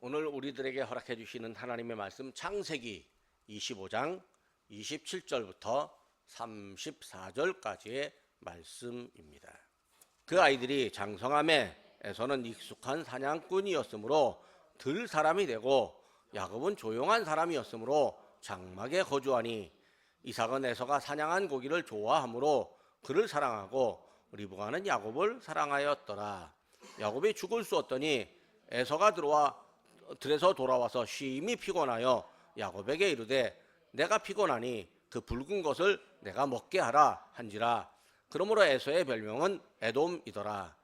오늘 우리들에게 허락해 주시는 하나님의 말씀 창세기 25장 27절부터 34절까지의 말씀입니다. 그 아이들이 장성함에서는 익숙한 사냥꾼이었으므로 들 사람이 되고 야곱은 조용한 사람이었으므로 장막에 거주하니 이삭은 에서가 사냥한 고기를 좋아하므로 그를 사랑하고 리브가는 야곱을 사랑하였더라. 야곱이 죽을 수 없더니 에서가 들에서 돌아와서 심히 피곤하여 야곱에게 이르되 내가 피곤하니 그 붉은 것을 내가 먹게 하라 한지라. 그러므로 에서의 별명은 에돔이더라.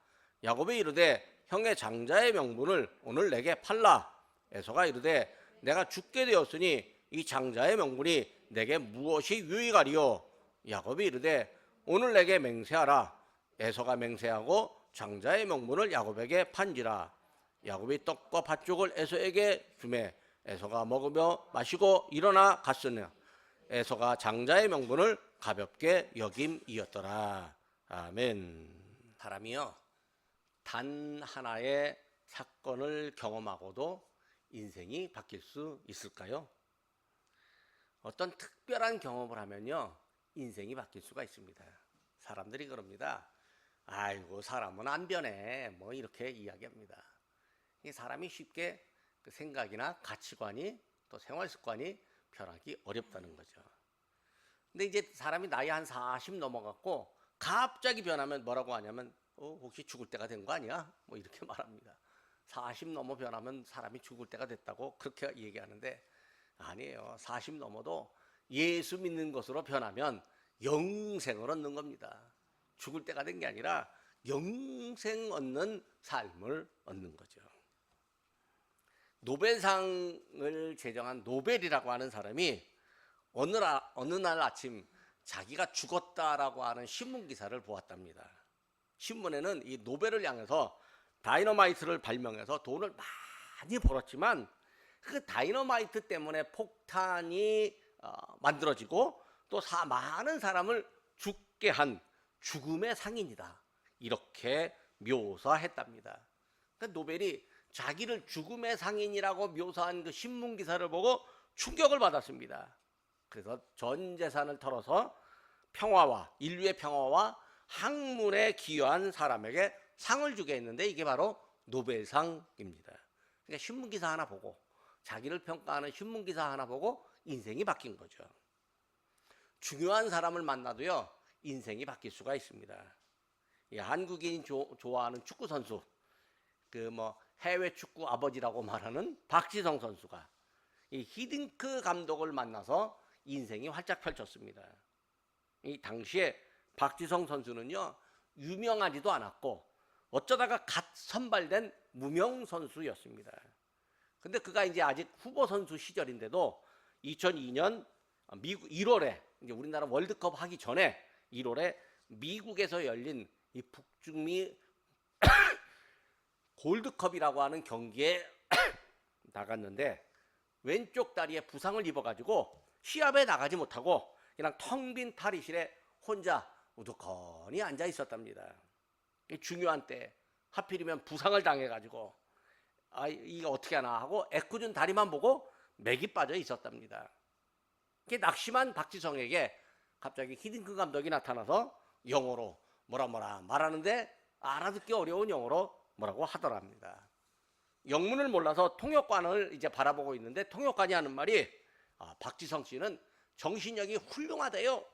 야곱이 이르되 형의 장자의 명분을 오늘 내게 팔라. 에서가 이르되 내가 죽게 되었으니 이 장자의 명분이 내게 무엇이 유익하리요. 야곱이 이르되 오늘 내게 맹세하라. 에서가 맹세하고 장자의 명분을 야곱에게 판지라. 야곱이 떡과 팥죽을 에서에게 주매 에서가 먹으며 마시고 일어나 갔으니 에서가 장자의 명분을 가볍게 여김이었더라. 아멘. 사람이요, 단 하나의 사건을 경험하고도 인생이 바뀔 수 있을까요? 어떤 특별한 경험을 하면요, 인생이 바뀔 수가 있습니다. 사람들이 그럽니다. 아이고, 사람은 안 변해. 뭐 이렇게 이야기합니다. 이 사람이 쉽게 그 생각이나 가치관이 또 생활 습관이 변하기 어렵다는 거죠. 근데 이제 사람이 나이 한 40 넘어갔고 갑자기 변하면 뭐라고 하냐면 혹시 죽을 때가 된 거 아니야? 뭐 이렇게 말합니다. 40 넘어 변하면 사람이 죽을 때가 됐다고 그렇게 얘기하는데 아니에요. 40 넘어도 예수 믿는 것으로 변하면 영생을 얻는 겁니다. 죽을 때가 된 게 아니라 영생 얻는 삶을 얻는 거죠. 노벨상을 제정한 노벨이라고 하는 사람이 어느 날 아침 자기가 죽었다라고 하는 신문 기사를 보았답니다. 신문에는 이 노벨을 향해서 다이너마이트를 발명해서 돈을 많이 벌었지만 그 다이너마이트 때문에 폭탄이 만들어지고 또 많은 사람을 죽게 한 죽음의 상인이다, 이렇게 묘사했답니다. 그러니까 노벨이 자기를 죽음의 상인이라고 묘사한 그 신문 기사를 보고 충격을 받았습니다. 그래서 전 재산을 털어서 인류의 평화와 학문에 기여한 사람에게 상을 주게 했는데 이게 바로 노벨상입니다. 그러니까 신문 기사 하나 보고, 자기를 평가하는 신문 기사 하나 보고 인생이 바뀐 거죠. 중요한 사람을 만나도요, 인생이 바뀔 수가 있습니다. 한국인이 좋아하는 축구 선수, 해외 축구 아버지라고 말하는 박지성 선수가 이 히딩크 감독을 만나서 인생이 활짝 펼쳤습니다. 이 당시에 박지성 선수는요, 유명하지도 않았고 어쩌다가 갓 선발된 무명 선수였습니다. 근데 그가 이제 아직 후보 선수 시절인데도 2002년 미국 1월에 이제 우리나라 월드컵 하기 전에 1월에 미국에서 열린 이 북중미 골드컵이라고 하는 경기에 나갔는데 왼쪽 다리에 부상을 입어가지고 시합에 나가지 못하고 그냥 텅 빈 탈의실에 혼자 우두커니 앉아 있었답니다. 중요한 때 하필이면 부상을 당해가지고 이거 어떻게 하나 하고 애꿎은 다리만 보고 맥이 빠져 있었답니다. 낙심한 박지성에게 갑자기 히딩크 감독이 나타나서 영어로 뭐라 말하는데 알아듣기 어려운 영어로 뭐라고 하더랍니다. 영문을 몰라서 통역관을 이제 바라보고 있는데 통역관이 하는 말이 박지성 씨는 정신력이 훌륭하대요.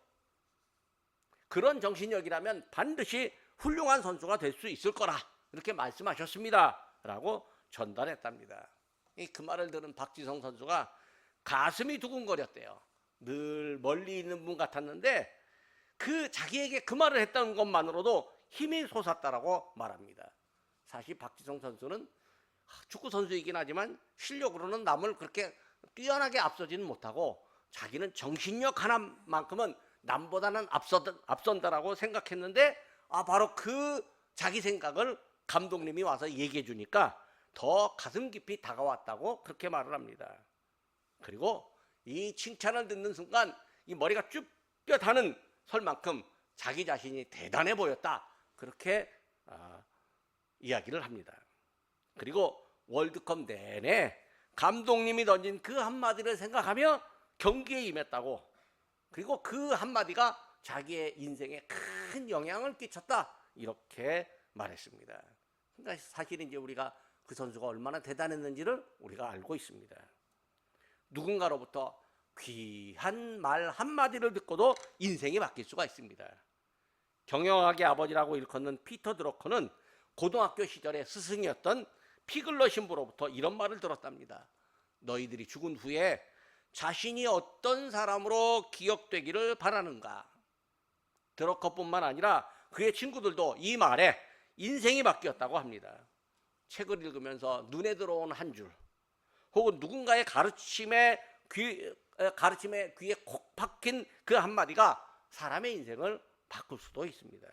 그런 정신력이라면 반드시 훌륭한 선수가 될 수 있을 거라 이렇게 말씀하셨습니다 라고 전달했답니다. 그 말을 들은 박지성 선수가 가슴이 두근거렸대요. 늘 멀리 있는 분 같았는데 자기에게 그 말을 했다는 것만으로도 힘이 솟았다라고 말합니다. 사실 박지성 선수는 축구 선수이긴 하지만 실력으로는 남을 그렇게 뛰어나게 앞서지는 못하고 자기는 정신력 하나만큼은 남보다는 앞선다라고 생각했는데 바로 그 자기 생각을 감독님이 와서 얘기해 주니까 더 가슴 깊이 다가왔다고 그렇게 말을 합니다. 그리고 이 칭찬을 듣는 순간 이 머리가 쭈뼛하는 설만큼 자기 자신이 대단해 보였다, 그렇게 이야기를 합니다. 그리고 월드컵 내내 감독님이 던진 그 한마디를 생각하며 경기에 임했다고. 그리고 그 한마디가 자기의 인생에 큰 영향을 끼쳤다. 이렇게 말했습니다. 그러니까 사실 이제 우리가 그 선수가 얼마나 대단했는지를 우리가 알고 있습니다. 누군가로부터 귀한 말 한마디를 듣고도 인생이 바뀔 수가 있습니다. 경영학의 아버지라고 일컫는 피터 드러커는 고등학교 시절에 스승이었던 피글러 신부로부터 이런 말을 들었답니다. 너희들이 죽은 후에 자신이 어떤 사람으로 기억되기를 바라는가? 드러커뿐만 아니라 그의 친구들도 이 말에 인생이 바뀌었다고 합니다. 책을 읽으면서 눈에 들어온 한 줄, 혹은 누군가의 가르침에 귀에 콕 박힌 그 한마디가 사람의 인생을 바꿀 수도 있습니다.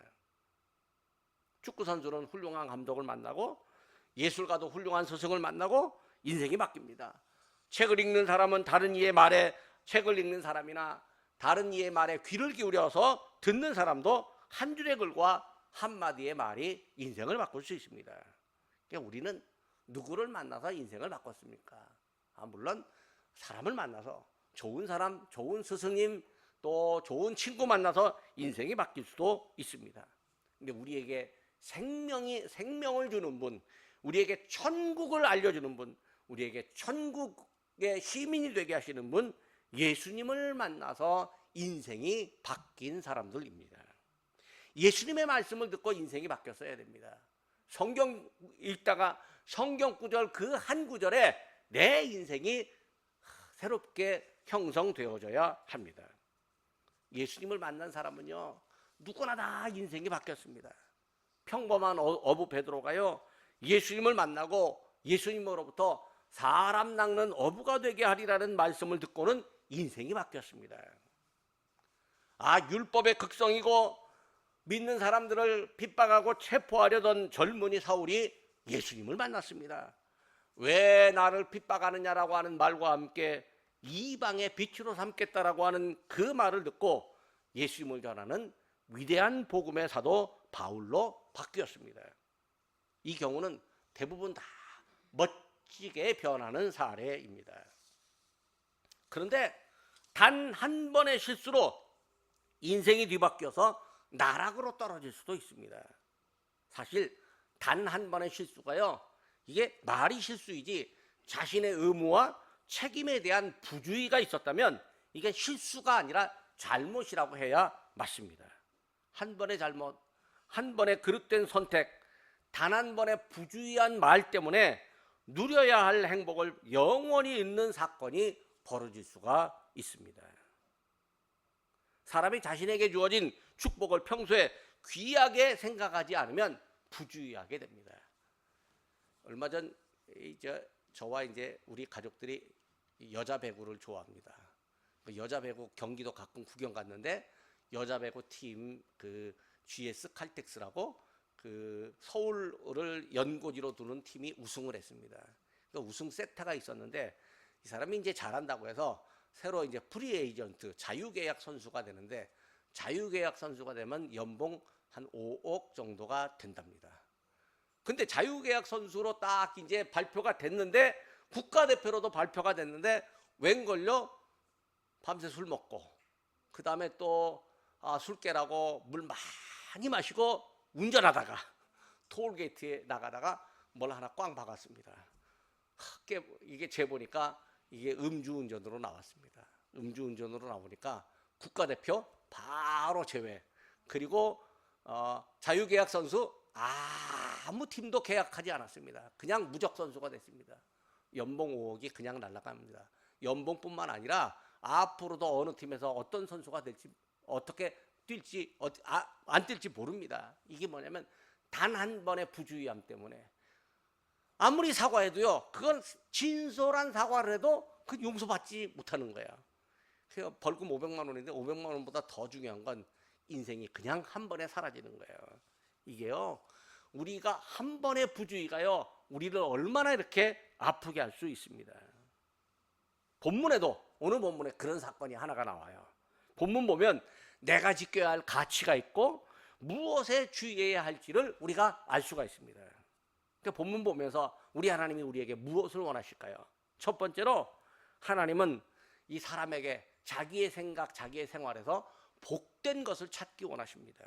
축구 선수는 훌륭한 감독을 만나고 예술가도 훌륭한 스승을 만나고 인생이 바뀝니다. 책을 읽는 사람은 다른 이의 말에, 책을 읽는 사람이나 다른 이의 말에 귀를 기울여서 듣는 사람도 한 줄의 글과 한마디의 말이 인생을 바꿀 수 있습니다. 그러니까 우리는 누구를 만나서 인생을 바꿨습니까? 물론 사람을 만나서 좋은 사람, 좋은 스승님, 또 좋은 친구 만나서 인생이 바뀔 수도 있습니다. 근데 우리에게 생명을 주는 분, 우리에게 천국을 알려주는 분, 우리에게 천국의 시민이 되게 하시는 분, 예수님을 만나서 인생이 바뀐 사람들입니다. 예수님의 말씀을 듣고 인생이 바뀌었어야 됩니다. 성경 읽다가 성경 구절 그 한 구절에 내 인생이 새롭게 형성되어져야 합니다. 예수님을 만난 사람은요, 누구나 다 인생이 바뀌었습니다. 평범한 어부 베드로가요, 예수님을 만나고 예수님으로부터 사람 낚는 어부가 되게 하리라는 말씀을 듣고는 인생이 바뀌었습니다. 율법의 극성이고 믿는 사람들을 핍박하고 체포하려던 젊은이 사울이 예수님을 만났습니다. 왜 나를 핍박하느냐라고 하는 말과 함께 이방의 빛으로 삼겠다라고 하는 그 말을 듣고 예수님을 전하는 위대한 복음의 사도 바울로 바뀌었습니다. 이 경우는 대부분 다 멋지게 변하는 사례입니다. 그런데 단 한 번의 실수로 인생이 뒤바뀌어서 나락으로 떨어질 수도 있습니다. 사실 단 한 번의 실수가요, 이게 말이 실수이지 자신의 의무와 책임에 대한 부주의가 있었다면 이게 실수가 아니라 잘못이라고 해야 맞습니다. 한 번의 잘못, 한 번의 그릇된 선택, 단 한 번의 부주의한 말 때문에 누려야 할 행복을 영원히 잃는 사건이 벌어질 수가 있습니다. 사람이 자신에게 주어진 축복을 평소에 귀하게 생각하지 않으면 부주의하게 됩니다. 얼마 전 저와 이제 우리 가족들이 여자 배구를 좋아합니다. 여자 배구 경기도 가끔 구경 갔는데 여자 배구 팀 그 GS 칼텍스라고 그 서울을 연고지로 두는 팀이 우승을 했습니다. 그 우승 세트가 있었는데 이 사람이 이제 잘한다고 해서 새로 이제 프리에이전트 자유계약 선수가 되는데, 자유계약 선수가 되면 연봉 한 5억 정도가 된답니다. 근데 자유계약 선수로 딱 이제 발표가 됐는데, 국가대표로도 발표가 됐는데 웬걸요? 밤새 술 먹고 그 다음에 또 술 깨라고 물 많이 마시고 운전하다가 톨게이트에 나가다가 뭘 하나 꽝 박았습니다. 이게 재보니까 이게 음주운전으로 나왔습니다. 음주운전으로 나오니까 국가대표 바로 제외. 그리고 자유계약 선수 아무 팀도 계약하지 않았습니다. 그냥 무적 선수가 됐습니다. 연봉 5억이 그냥 날아갑니다. 연봉뿐만 아니라 앞으로도 어느 팀에서 어떤 선수가 될지, 어떻게 뛸지 안 뛸지 모릅니다. 이게 뭐냐면 단 한 번의 부주의함 때문에 아무리 사과해도요, 그건 진솔한 사과를 해도 그 용서받지 못하는 거야. 그래서 벌금 500만 원인데 500만 원보다 더 중요한 건 인생이 그냥 한 번에 사라지는 거예요. 이게요, 우리가 한 번의 부주의가요, 우리를 얼마나 이렇게 아프게 할 수 있습니다. 본문에도, 오늘 본문에 그런 사건이 하나가 나와요. 본문 보면 내가 지켜야 할 가치가 있고 무엇에 주의해야 할지를 우리가 알 수가 있습니다. 그 본문 보면서 우리 하나님이 우리에게 무엇을 원하실까요? 첫 번째로 하나님은 이 사람에게 자기의 생각, 자기의 생활에서 복된 것을 찾기 원하십니다.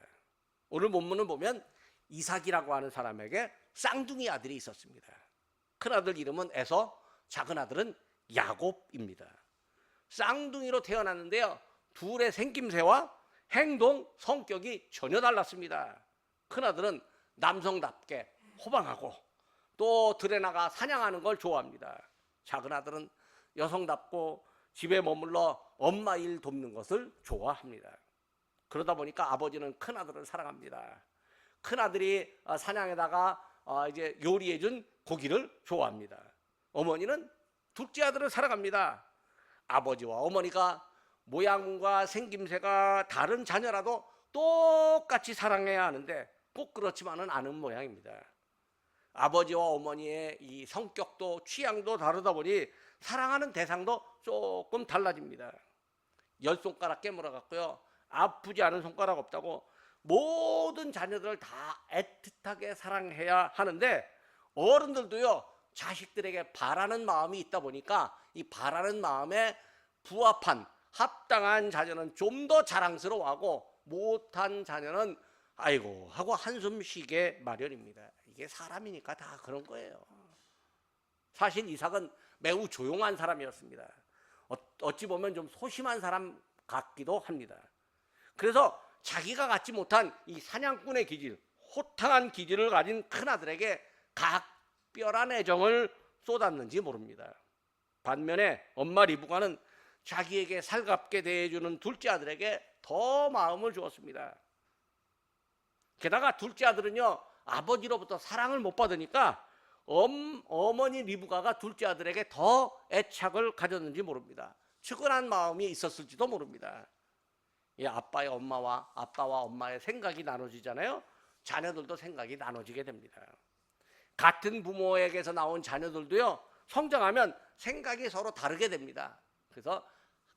오늘 본문을 보면 이삭이라고 하는 사람에게 쌍둥이 아들이 있었습니다. 큰아들 이름은 에서, 작은 아들은 야곱입니다. 쌍둥이로 태어났는데요, 둘의 생김새와 행동, 성격이 전혀 달랐습니다. 큰아들은 남성답게 호방하고 또 들에 나가 사냥하는 걸 좋아합니다. 작은 아들은 여성답고 집에 머물러 엄마 일 돕는 것을 좋아합니다. 그러다 보니까 아버지는 큰아들을 사랑합니다. 큰아들이 사냥에다가 이제 요리해준 고기를 좋아합니다. 어머니는 둘째 아들을 사랑합니다. 아버지와 어머니가 모양과 생김새가 다른 자녀라도 똑같이 사랑해야 하는데 꼭 그렇지만은 않은 모양입니다. 아버지와 어머니의 이 성격도 취향도 다르다 보니 사랑하는 대상도 조금 달라집니다. 10손가락 깨물어 갖고요, 아프지 않은 손가락 없다고 모든 자녀들을 다 애틋하게 사랑해야 하는데, 어른들도요 자식들에게 바라는 마음이 있다 보니까 이 바라는 마음에 부합한 합당한 자녀는 좀 더 자랑스러워하고 못한 자녀는 아이고 하고 한숨 쉬게 마련입니다. 이게 사람이니까 다 그런 거예요. 사실 이삭은 매우 조용한 사람이었습니다. 어찌 보면 좀 소심한 사람 같기도 합니다. 그래서 자기가 갖지 못한 이 사냥꾼의 기질, 호탕한 기질을 가진 큰아들에게 각별한 애정을 쏟았는지 모릅니다. 반면에 엄마 리브가는 자기에게 살갑게 대해주는 둘째 아들에게 더 마음을 주었습니다. 게다가 둘째 아들은요, 아버지로부터 사랑을 못 받으니까 어머니 리브가가 둘째 아들에게 더 애착을 가졌는지 모릅니다. 측은한 마음이 있었을지도 모릅니다. 이 아빠와 엄마의 생각이 나눠지잖아요. 자녀들도 생각이 나눠지게 됩니다. 같은 부모에게서 나온 자녀들도요, 성장하면 생각이 서로 다르게 됩니다. 그래서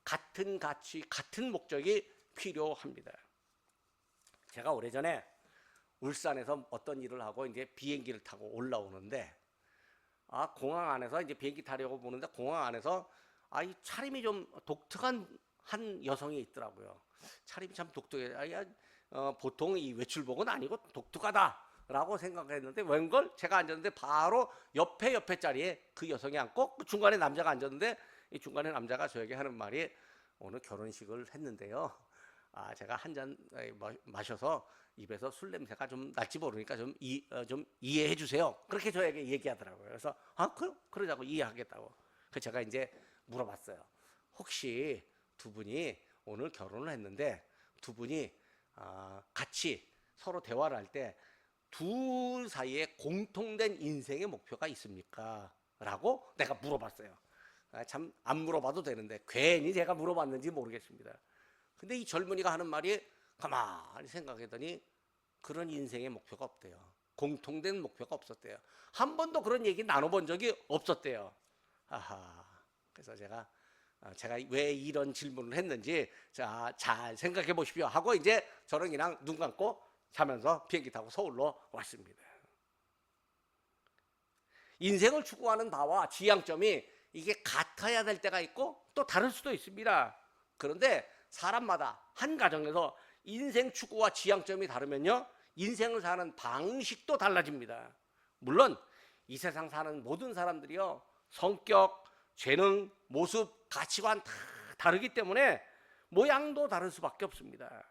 같은 가치, 같은 목적이 필요합니다. 제가 오래전에 울산에서 어떤 일을 하고 이제 비행기를 타고 올라오는데, 공항 안에서 이제 비행기 타려고 보는데 공항 안에서 이 차림이 좀 독특한 한 여성이 있더라고요. 차림이 참 독특해. 보통 이 외출복은 아니고 독특하다라고 생각했는데, 웬걸 제가 앉았는데 바로 옆에 자리에 그 여성이 앉고 그 중간에 남자가 앉았는데, 이 중간에 남자가 저에게 하는 말이, 오늘 결혼식을 했는데요, 제가 한 잔 마셔서 입에서 술 냄새가 좀 날지 모르니까 좀 이해해 주세요. 그렇게 저에게 얘기하더라고요. 그래서 그러자고 이해하겠다고. 그래서 제가 이제 물어봤어요. 혹시 두 분이 오늘 결혼을 했는데 두 분이 같이 서로 대화를 할 때 둘 사이에 공통된 인생의 목표가 있습니까? 라고 내가 물어봤어요. 참 안 물어봐도 되는데 괜히 제가 물어봤는지 모르겠습니다. 근데 이 젊은이가 하는 말이, 가만히 생각했더니 그런 인생의 목표가 없대요. 공통된 목표가 없었대요. 한 번도 그런 얘기 나눠본 적이 없었대요. 그래서 제가 왜 이런 질문을 했는지 잘 생각해 보십시오 하고 이제 저는 그냥 눈 감고 자면서 비행기 타고 서울로 왔습니다. 인생을 추구하는 바와 지향점이 이게 같아야 될 때가 있고 또 다를 수도 있습니다. 그런데 사람마다 한 가정에서 인생 추구와 지향점이 다르면요, 인생을 사는 방식도 달라집니다. 물론 이 세상 사는 모든 사람들이요, 성격, 재능, 모습, 가치관 다 다르기 때문에 모양도 다를 수밖에 없습니다.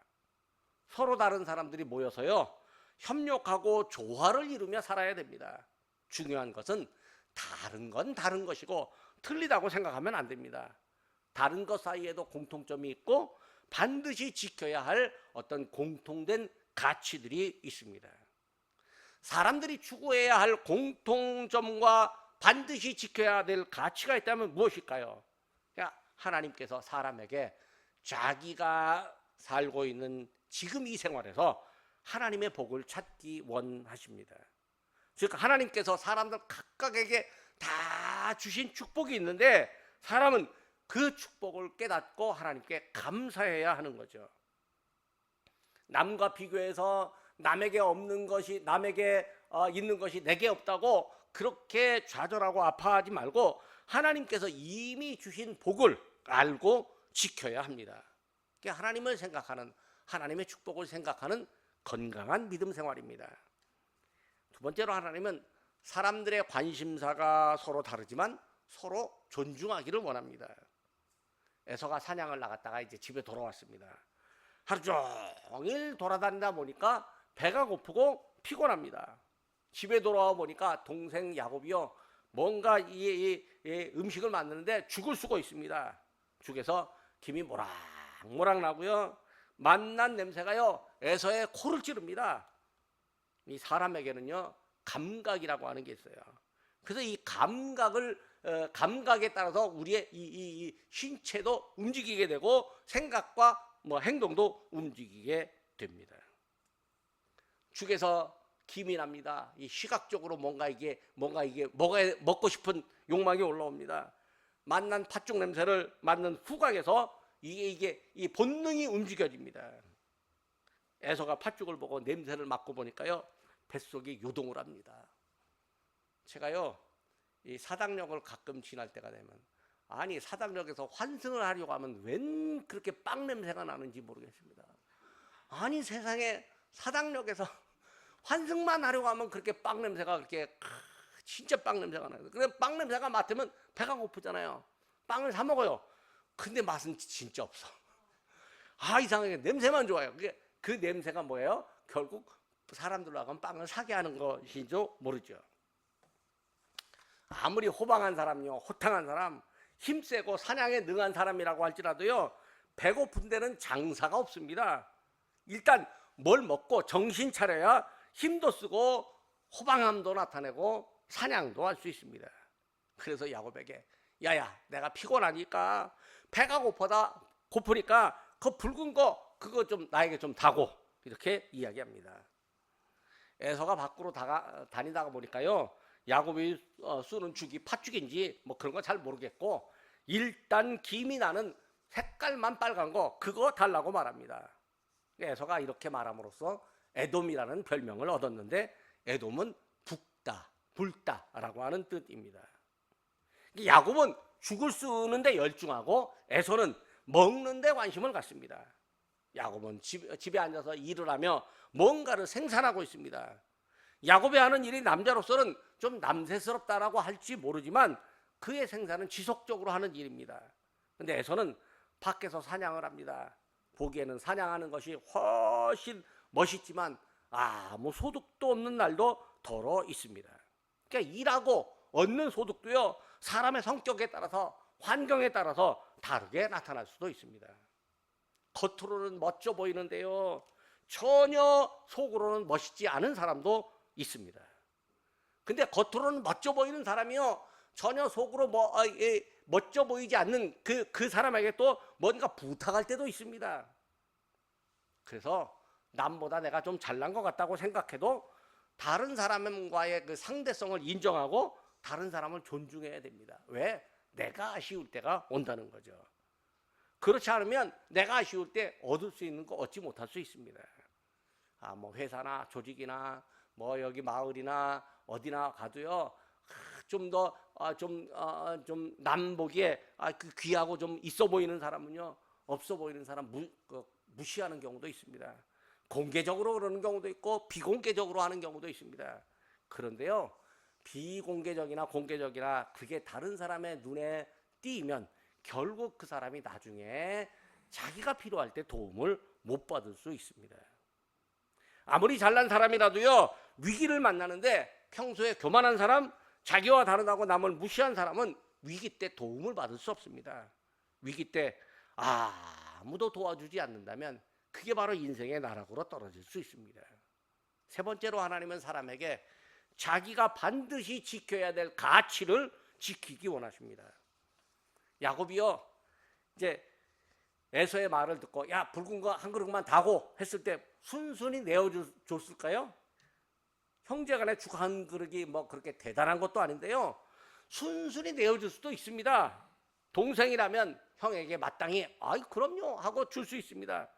서로 다른 사람들이 모여서요, 협력하고 조화를 이루며 살아야 됩니다. 중요한 것은 다른 건 다른 것이고 틀리다고 생각하면 안 됩니다. 다른 것 사이에도 공통점이 있고 반드시 지켜야 할 어떤 공통된 가치들이 있습니다. 사람들이 추구해야 할 공통점과 반드시 지켜야 될 가치가 있다면 무엇일까요? 하나님께서 사람에게 자기가 살고 있는 지금 이 생활에서 하나님의 복을 찾기 원하십니다. 즉 하나님께서 사람들 각각에게 다 주신 축복이 있는데 사람은 그 축복을 깨닫고 하나님께 감사해야 하는 거죠. 남과 비교해서 남에게 없는 것이, 남에게 있는 것이 내게 없다고 그렇게 좌절하고 아파하지 말고 하나님께서 이미 주신 복을 알고 지켜야 합니다. 하나님을 생각하는, 하나님의 축복을 생각하는 건강한 믿음 생활입니다. 두 번째로, 하나님은 사람들의 관심사가 서로 다르지만 서로 존중하기를 원합니다. 에서가 사냥을 나갔다가 이제 집에 돌아왔습니다. 하루 종일 돌아다니다 보니까 배가 고프고 피곤합니다. 집에 돌아와 보니까 동생 야곱이요, 뭔가 이 음식을 만드는데 죽을 수가 있습니다. 죽에서 김이 모락모락 나고요, 맛난 냄새가요 에서의 코를 찌릅니다. 이 사람에게는요 감각이라고 하는 게 있어요. 그래서 이 감각에 따라서 우리의 이 신체도 움직이게 되고 생각과 행동도 움직이게 됩니다. 죽에서 김이 납니다. 이 시각적으로 뭔가 먹고 싶은 욕망이 올라옵니다. 맛난 팥죽 냄새를 맡는 후각에서 이 본능이 움직여집니다. 에서가 팥죽을 보고 냄새를 맡고 보니까요 뱃속이 요동을 합니다. 제가요 이 사당역을 가끔 지날 때가 되면, 아니 사당역에서 환승을 하려고 하면 웬 그렇게 빵 냄새가 나는지 모르겠습니다. 아니 세상에 사당역에서 환승만 하려고 하면 그렇게 빵 냄새가 그렇게 진짜 빵 냄새가 나요. 그래 빵 냄새가 맡으면 배가 고프잖아요. 빵을 사 먹어요. 근데 맛은 진짜 없어. 이상하게 냄새만 좋아요. 그 냄새가 뭐예요? 결국 사람들로 하여금 빵을 사게 하는 것인지 모르죠. 아무리 호방한 사람이요, 호탕한 사람, 힘세고 사냥에 능한 사람이라고 할지라도요 배고픈 데는 장사가 없습니다. 일단 뭘 먹고 정신 차려야 힘도 쓰고 호방함도 나타내고 사냥도 할 수 있습니다. 그래서 야곱에게, 야야 내가 피곤하니까 배가 고프니까 그 붉은 거 그거 좀 나에게 좀 다고, 이렇게 이야기합니다. 에서가 밖으로 다니다가 보니까요 야곱이 쓰는 죽이 팥죽인지 그런 거 잘 모르겠고, 일단 김이 나는 색깔만 빨간 거 그거 달라고 말합니다. 에서가 이렇게 말함으로써 에돔이라는 별명을 얻었는데, 에돔은 붓다, 불다라고 하는 뜻입니다. 야곱은 죽을 쓰는데 열중하고 에서는 먹는 데 관심을 갖습니다. 야곱은 집에 앉아서 일을 하며 뭔가를 생산하고 있습니다. 야곱이 하는 일이 남자로서는 좀 남세스럽다라고 할지 모르지만 그의 생산은 지속적으로 하는 일입니다. 그런데 에서는 밖에서 사냥을 합니다. 보기에는 사냥하는 것이 훨씬 멋있지만 아무 소득도 없는 날도 더러 있습니다. 그러니까 일하고 얻는 소득도요 사람의 성격에 따라서, 환경에 따라서 다르게 나타날 수도 있습니다. 겉으로는 멋져 보이는데요 전혀 속으로는 멋있지 않은 사람도 있습니다. 근데 겉으로는 멋져 보이는 사람이요 전혀 속으로 멋져 보이지 않는 그 사람에게 또 뭔가 부탁할 때도 있습니다. 그래서 남보다 내가 좀 잘난 것 같다고 생각해도 다른 사람과의 그 상대성을 인정하고 다른 사람을 존중해야 됩니다. 왜? 내가 아쉬울 때가 온다는 거죠. 그렇지 않으면 내가 아쉬울 때 얻을 수 있는 거 얻지 못할 수 있습니다. 회사나 조직이나 여기 마을이나 어디나 가도요 좀 더 좀 남 보기에 귀하고 좀 있어 보이는 사람은요 없어 보이는 사람 무시하는 경우도 있습니다. 공개적으로 그러는 경우도 있고 비공개적으로 하는 경우도 있습니다. 그런데요 비공개적이나 공개적이나 그게 다른 사람의 눈에 띄면 결국 그 사람이 나중에 자기가 필요할 때 도움을 못 받을 수 있습니다. 아무리 잘난 사람이라도요 위기를 만나는데 평소에 교만한 사람, 자기와 다르다고 남을 무시한 사람은 위기 때 도움을 받을 수 없습니다. 위기 때 아무도 도와주지 않는다면 그게 바로 인생의 나락으로 떨어질 수 있습니다. 세 번째로, 하나님은 사람에게 자기가 반드시 지켜야 될 가치를 지키기 원하십니다. 야곱이요 이제 에서의 말을 듣고 야 붉은 거 한 그릇만 다고 했을 때 순순히 내어줬을까요? 형제간에 죽 한 그릇이 그렇게 대단한 것도 아닌데요 순순히 내어줄 수도 있습니다. 동생이라면 형에게 마땅히 그럼요 하고 줄 수 있습니다.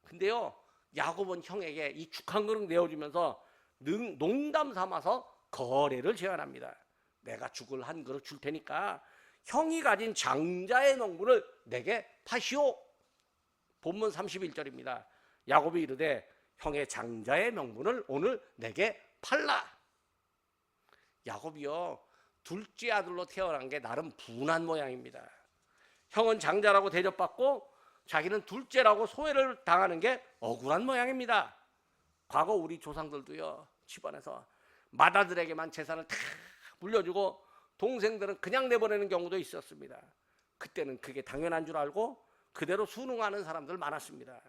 근데요 야곱은 형에게 이 죽 한 그릇 내어주면서 농담 삼아서 거래를 제안합니다. 내가 죽을 한 그릇 줄 테니까 형이 가진 장자의 명분을 내게 파시오. 본문 31절입니다. 야곱이 이르되 형의 장자의 명분을 오늘 내게 팔라. 야곱이요, 둘째 아들로 태어난 게 나름 분한 모양입니다. 형은 장자라고 대접받고 자기는 둘째라고 소외를 당하는 게 억울한 모양입니다. 과거 우리 조상들도요, 집안에서 맏아들에게만 재산을 다 물려주고 동생들은 그냥 내보내는 경우도 있었습니다. 그때는 그게 당연한 줄 알고 그대로 순응하는 사람들 많았습니다.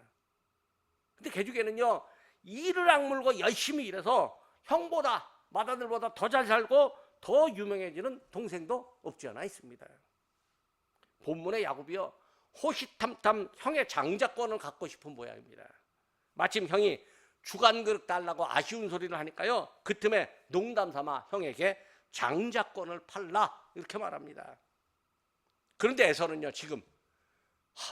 근데 개죽에는요, 이를 악물고 열심히 일해서 형보다 맏아들보다 더 잘 살고 더 유명해지는 동생도 없지 않아 있습니다. 본문의 야곱이요, 호시탐탐 형의 장자권을 갖고 싶은 모양입니다. 마침 형이 주간 그릇 달라고 아쉬운 소리를 하니까요, 그 틈에 농담 삼아 형에게 장자권을 팔라 이렇게 말합니다. 그런데 에서는요, 지금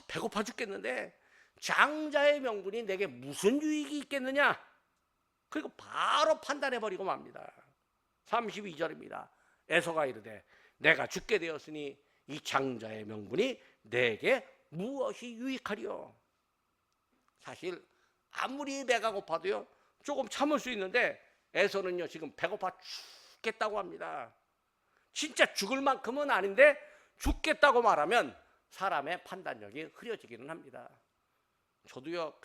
배고파 죽겠는데 장자의 명분이 내게 무슨 유익이 있겠느냐, 그리고 바로 판단해버리고 맙니다. 32절입니다. 에서가 이르되 내가 죽게 되었으니 이 장자의 명분이 내게 무엇이 유익하리요. 사실 아무리 배가 고파도요, 조금 참을 수 있는데 에서는요, 지금 배고파 죽겠다고 합니다. 진짜 죽을 만큼은 아닌데 죽겠다고 말하면 사람의 판단력이 흐려지기는 합니다. 저도요,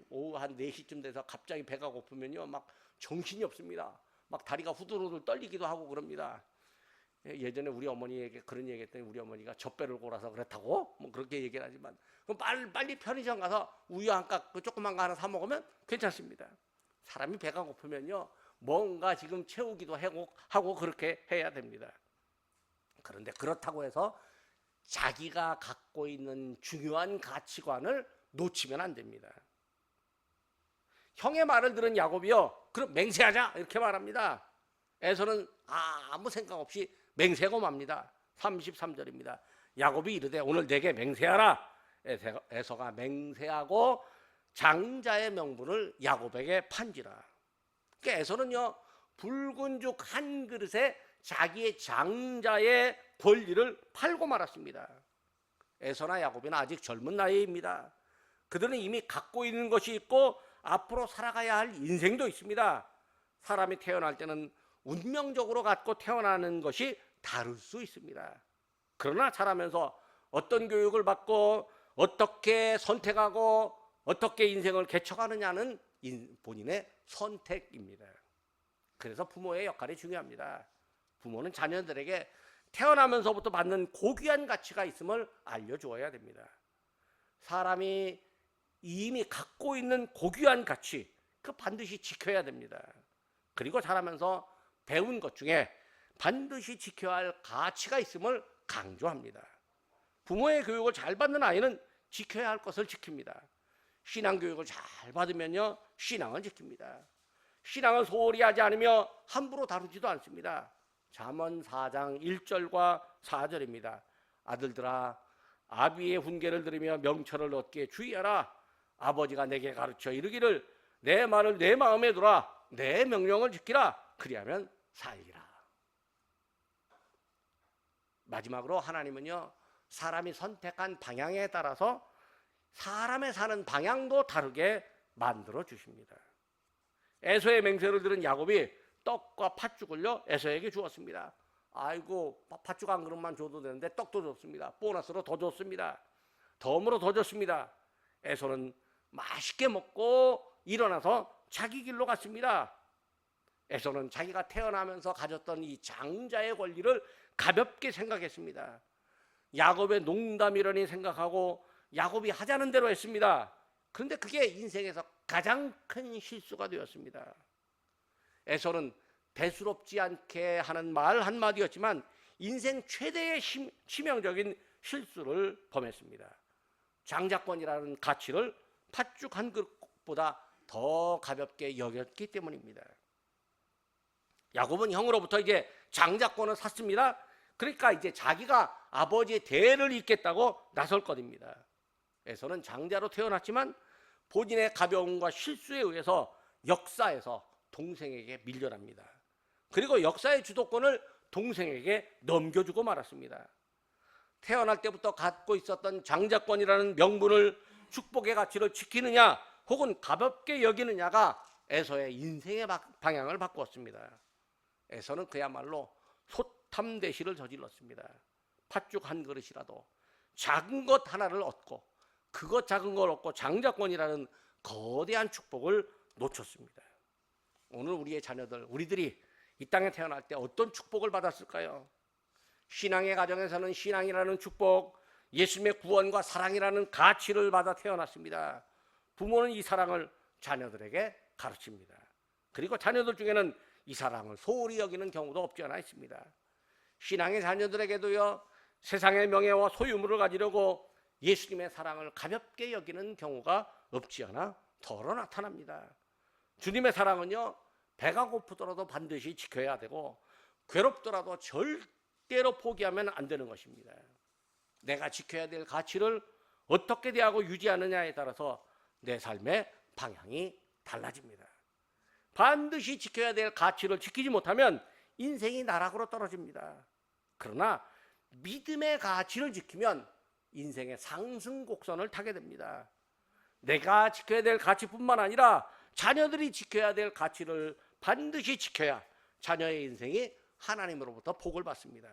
오후 한 4시쯤 돼서 갑자기 배가 고프면요, 막 정신이 없습니다. 막 다리가 후들후들 떨리기도 하고 그럽니다. 예전에 우리 어머니에게 그런 얘기 했더니 우리 어머니가 젖배를 골아서 그렇다고 뭐 그렇게 얘기를 하지만, 그럼 빨리 편의점 가서 우유 한 깍 조그만 거 하나 사 먹으면 괜찮습니다. 사람이 배가 고프면요, 뭔가 지금 채우기도 하고 그렇게 해야 됩니다. 그런데 그렇다고 해서 자기가 갖고 있는 중요한 가치관을 놓치면 안 됩니다. 형의 말을 들은 야곱이요, 그럼 맹세하자 이렇게 말합니다. 에서는 아무 생각 없이 맹세하고 맙니다. 33절입니다. 야곱이 이르되 오늘 내게 맹세하라. 에서가 맹세하고 장자의 명분을 야곱에게 판지라. 그러니까 에서는요, 붉은 죽 한 그릇에 자기의 장자의 권리를 팔고 말았습니다. 에서나 야곱이나 아직 젊은 나이입니다. 그들은 이미 갖고 있는 것이 있고 앞으로 살아가야 할 인생도 있습니다. 사람이 태어날 때는 운명적으로 갖고 태어나는 것이 다를 수 있습니다. 그러나 자라면서 어떤 교육을 받고 어떻게 선택하고 어떻게 인생을 개척하느냐는 본인의 선택입니다. 그래서 부모의 역할이 중요합니다. 부모는 자녀들에게 태어나면서부터 받는 고귀한 가치가 있음을 알려주어야 됩니다. 사람이 이미 갖고 있는 고귀한 가치, 그 반드시 지켜야 됩니다. 그리고 자라면서 배운 것 중에 반드시 지켜야 할 가치가 있음을 강조합니다. 부모의 교육을 잘 받는 아이는 지켜야 할 것을 지킵니다. 신앙교육을 잘 받으면요, 신앙은 지킵니다. 신앙은 소홀히 하지 않으며 함부로 다루지도 않습니다. 잠언 4장 1절과 4절입니다. 아들들아, 아비의 훈계를 들으며 명철을 얻기에 주의하라. 아버지가 내게 가르쳐 이르기를 내 말을 내 마음에 두라. 내 명령을 지키라. 그리하면 살리라. 마지막으로 하나님은요, 사람이 선택한 방향에 따라서 사람의 사는 방향도 다르게 만들어 주십니다. 에서의 맹세를 들은 야곱이 떡과 팥죽을요, 에서에게 주었습니다. 아이고, 팥죽 한 그릇만 줘도 되는데 떡도 줬습니다. 보너스로 더 줬습니다. 덤으로 더 줬습니다. 에서는 맛있게 먹고 일어나서 자기 길로 갔습니다. 에서는 자기가 태어나면서 가졌던 이 장자의 권리를 가볍게 생각했습니다. 야곱의 농담이라니 생각하고 야곱이 하자는 대로 했습니다. 그런데 그게 인생에서 가장 큰 실수가 되었습니다. 에서는 대수롭지 않게 하는 말 한마디였지만 인생 최대의 치명적인 실수를 범했습니다. 장자권이라는 가치를 팥죽 한 그릇보다 더 가볍게 여겼기 때문입니다. 야곱은 형으로부터 이제 장자권을 샀습니다. 그러니까 이제 자기가 아버지의 대를 잇겠다고 나설 것입니다. 에서는 장자로 태어났지만 본인의 가벼움과 실수에 의해서 역사에서 동생에게 밀려납니다. 그리고 역사의 주도권을 동생에게 넘겨주고 말았습니다. 태어날 때부터 갖고 있었던 장자권이라는 명분을, 축복의 가치를 지키느냐 혹은 가볍게 여기느냐가 에서의 인생의 방향을 바꾸었습니다. 에서는 그야말로 소탐대시를 저질렀습니다. 팥죽 한 그릇이라도 작은 것 하나를 얻고, 그것 작은 걸 얻고 장자권이라는 거대한 축복을 놓쳤습니다. 오늘 우리의 자녀들, 우리들이 이 땅에 태어날 때 어떤 축복을 받았을까요? 신앙의 가정에서는 신앙이라는 축복, 예수님의 구원과 사랑이라는 가치를 받아 태어났습니다. 부모는 이 사랑을 자녀들에게 가르칩니다. 그리고 자녀들 중에는 이 사랑을 소홀히 여기는 경우도 없지 않아 있습니다. 신앙의 자녀들에게도요, 세상의 명예와 소유물을 가지려고 예수님의 사랑을 가볍게 여기는 경우가 없지 않아 덜어 나타납니다. 주님의 사랑은요, 배가 고프더라도 반드시 지켜야 되고 괴롭더라도 절대로 포기하면 안 되는 것입니다. 내가 지켜야 될 가치를 어떻게 대하고 유지하느냐에 따라서 내 삶의 방향이 달라집니다. 반드시 지켜야 될 가치를 지키지 못하면 인생이 나락으로 떨어집니다. 그러나 믿음의 가치를 지키면 인생의 상승 곡선을 타게 됩니다. 내가 지켜야 될 가치뿐만 아니라 자녀들이 지켜야 될 가치를 반드시 지켜야 자녀의 인생이 하나님으로부터 복을 받습니다.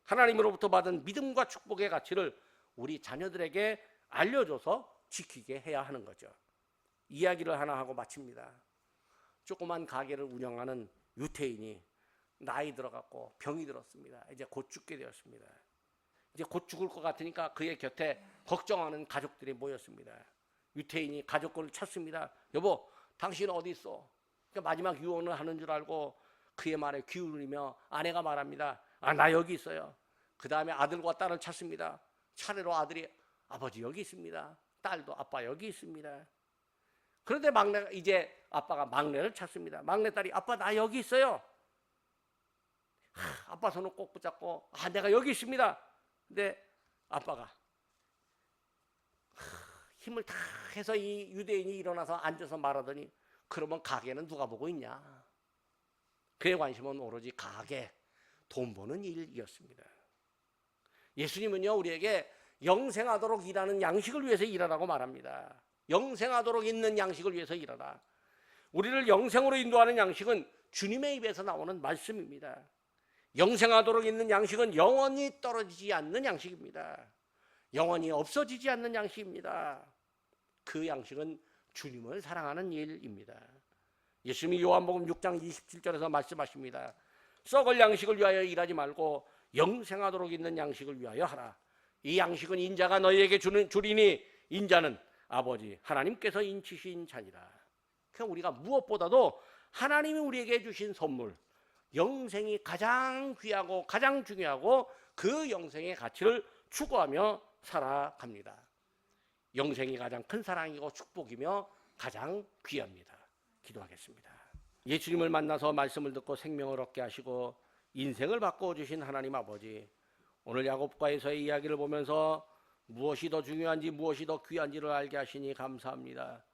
하나님으로부터 받은 믿음과 축복의 가치를 우리 자녀들에게 알려줘서 지키게 해야 하는 거죠. 이야기를 하나 하고 마칩니다. 조그만 가게를 운영하는 유태인이 나이 들어갔고 병이 들었습니다. 이제 곧 죽게 되었습니다. 이제 곧 죽을 것 같으니까 그의 곁에 걱정하는 가족들이 모였습니다. 유태인이 가족을 찾습니다. 여보, 당신 어디 있어? 그러니까 마지막 유언을 하는 줄 알고 그의 말에 기울이며 아내가 말합니다. 아, 나 여기 있어요. 그 다음에 아들과 딸을 찾습니다. 차례로 아들이 아버지 여기 있습니다. 딸도 아빠 여기 있습니다. 그런데 막내가 이제 아빠가 막내를 찾습니다. 막내딸이 아빠 나 여기 있어요. 아빠 손을 꼭 붙잡고 아 내가 여기 있습니다. 근데 아빠가 힘을 다 해서 이 유대인이 일어나서 앉아서 말하더니 그러면 가게는 누가 보고 있냐? 그의 관심은 오로지 가게, 돈 버는 일이었습니다. 예수님은요 우리에게 영생하도록 일하는 양식을 위해서 일하라고 말합니다. 영생하도록 있는 양식을 위해서 일하라. 우리를 영생으로 인도하는 양식은 주님의 입에서 나오는 말씀입니다. 영생하도록 있는 양식은 영원히 떨어지지 않는 양식입니다. 영원히 없어지지 않는 양식입니다. 그 양식은 주님을 사랑하는 일입니다. 예수님이 요한복음 6장 27절에서 말씀하십니다. 썩을 양식을 위하여 일하지 말고 영생하도록 있는 양식을 위하여 하라. 이 양식은 인자가 너희에게 주리니 인자는 아버지 하나님께서 인치신 자니라. 그러니까 우리가 무엇보다도 하나님이 우리에게 주신 선물, 영생이 가장 귀하고 가장 중요하고 그 영생의 가치를 추구하며 살아갑니다. 영생이 가장 큰 사랑이고 축복이며 가장 귀합니다. 기도하겠습니다. 예수님을 만나서 말씀을 듣고 생명을 얻게 하시고 인생을 바꿔주신 하나님 아버지, 오늘 야곱과에서의 이야기를 보면서 무엇이 더 중요한지 무엇이 더 귀한지를 알게 하시니 감사합니다.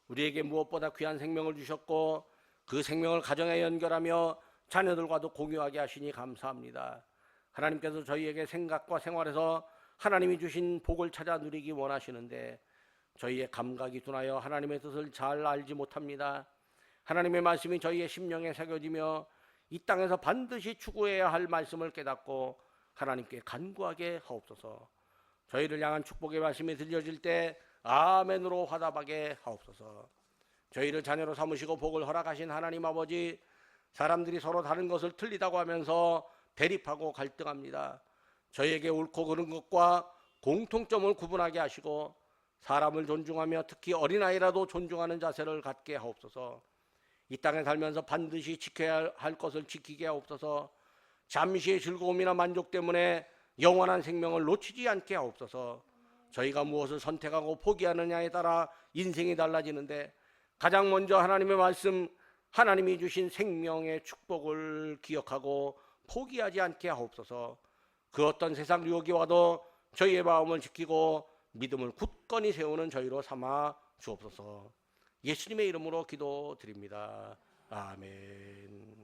우리에게 무엇보다 귀한 생명을 주셨고 그 생명을 가정에 연결하며 자녀들과도 공유하게 하시니 감사합니다. 하나님께서 저희에게 생각과 생활에서 하나님이 주신 복을 찾아 누리기 원하시는데 저희의 감각이 둔하여 하나님의 뜻을 잘 알지 못합니다. 하나님의 말씀이 저희의 심령에 새겨지며 이 땅에서 반드시 추구해야 할 말씀을 깨닫고 하나님께 간구하게 하옵소서. 저희를 향한 축복의 말씀이 들려질 때 아멘으로 화답하게 하옵소서. 저희를 자녀로 삼으시고 복을 허락하신 하나님 아버지, 사람들이 서로 다른 것을 틀리다고 하면서 대립하고 갈등합니다. 저희에게 옳고 그른 것과 공통점을 구분하게 하시고 사람을 존중하며 특히 어린아이라도 존중하는 자세를 갖게 하옵소서. 이 땅에 살면서 반드시 지켜야 할 것을 지키게 하옵소서. 잠시의 즐거움이나 만족 때문에 영원한 생명을 놓치지 않게 하옵소서. 저희가 무엇을 선택하고 포기하느냐에 따라 인생이 달라지는데 가장 먼저 하나님의 말씀, 하나님이 주신 생명의 축복을 기억하고 포기하지 않게 하옵소서. 그 어떤 세상 유혹이 와도 저희의 마음을 지키고 믿음을 굳건히 세우는 저희로 삼아 주옵소서. 예수님의 이름으로 기도드립니다. 아멘.